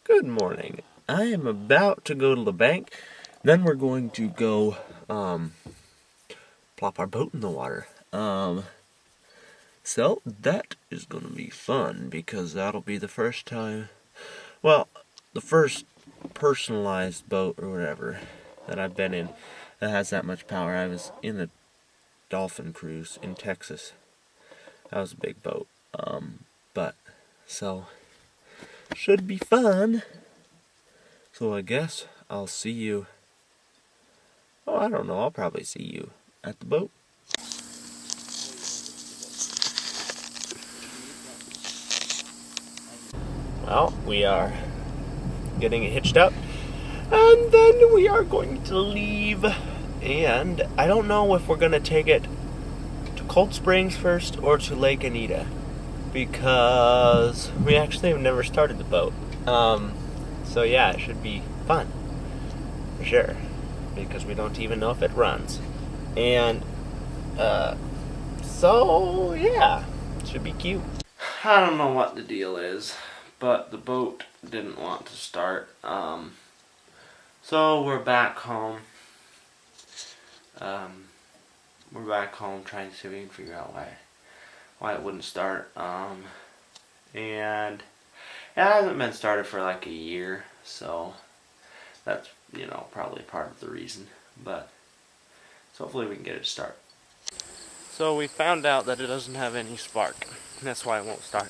Good morning. I am about to go to the bank. Then we're going to go plop our boat in the water. So that is going to be fun because that'll be the first time, well, the first personalized boat or whatever that I've been in that has that much power. I was in a dolphin cruise in Texas. That was a big boat. But so should be fun. So I guess I'll see you. Oh, I don't know. I'll probably see you at the boat. Well, we are getting it hitched up, and then we are going to leave. And I don't know if we're going to take it to Cold Springs first or to Lake Anita, because we actually have never started the boat. So yeah, it should be fun, for sure, because we don't even know if it runs. And, so yeah, it should be cute. I don't know what the deal is, but the boat didn't want to start. So we're back home. We're back home trying to see if we can figure out why it wouldn't start. And it hasn't been started for like a year, so that's, probably part of the reason. But so hopefully we can get it to start. So we found out that it doesn't have any spark, and that's why it won't start.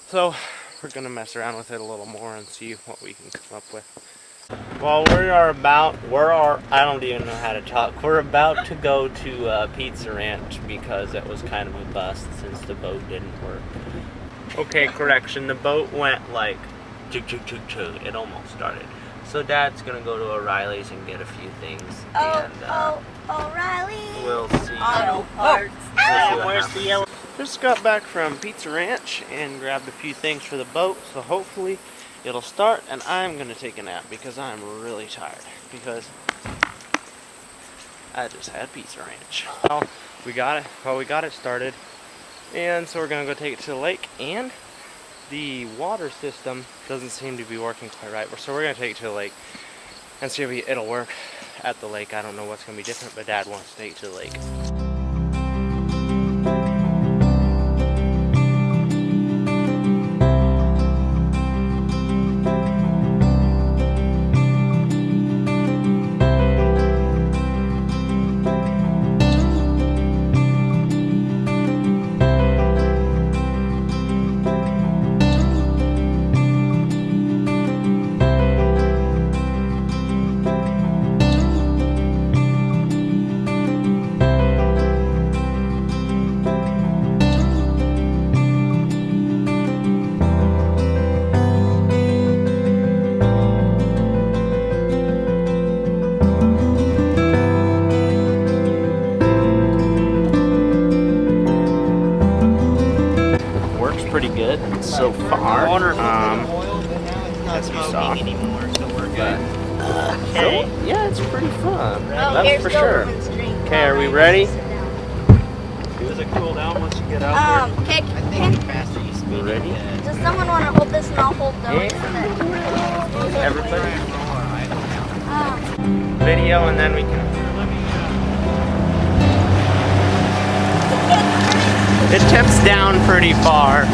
So we're gonna mess around with it a little more and see what we can come up with. Well, I don't even know how to talk. We're about to go to Pizza Ranch because it was kind of a bust since the boat didn't work. Okay, correction. The boat went like chug chug chug chug. It almost started. So Dad's gonna go to O'Reilly's and get a few things. O'Reilly. We'll see. Auto parts. Where's the yellow? Just got back from Pizza Ranch and grabbed a few things for the boat. So hopefully it'll start, and I'm gonna take a nap because I'm really tired because I just had Pizza Ranch. Well, we got it started, and so we're gonna go take it to the lake, and the water system doesn't seem to be working quite right. So we're gonna take it to the lake and see if it'll work at the lake. I don't know what's gonna be different, but Dad wants to take it to the lake. Pretty good so far, as you saw. So, yeah, it's pretty fun. That's for sure. Okay, are we ready? Does it cool down once you get out there? You ready? Does someone want to hold this and I'll hold those? Everybody? Video, and then we can. It tips down pretty far.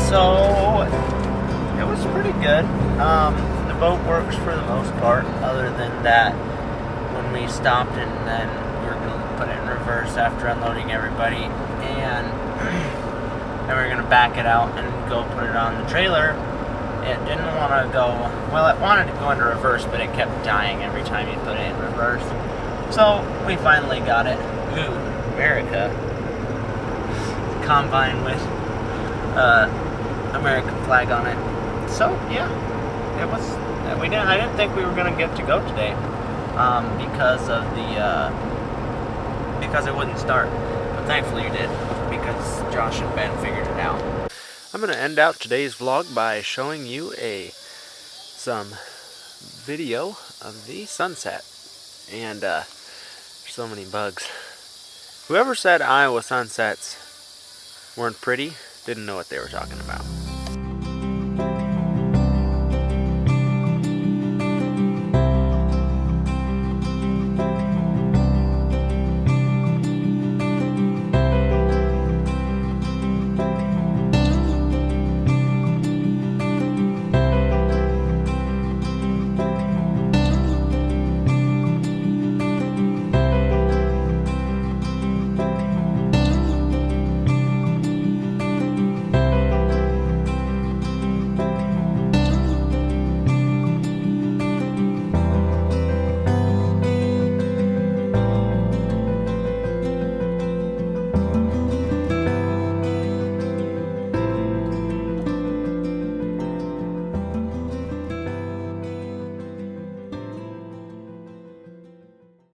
So, it was pretty good. The boat works for the most part, other than that when we stopped and then we were going to put it in reverse after unloading everybody, and then we were going to back it out and go put it on the trailer. It didn't want to go, well, it wanted to go into reverse, but it kept dying every time you put it in reverse. So, we finally got it. Ooh, America. Combined with American flag on it. So yeah, it was. I didn't think we were gonna get to go today, because of the because it wouldn't start. But thankfully you did, because Josh and Ben figured it out. I'm gonna end out today's vlog by showing you some video of the sunset, and so many bugs. Whoever said Iowa sunsets weren't pretty didn't know what they were talking about.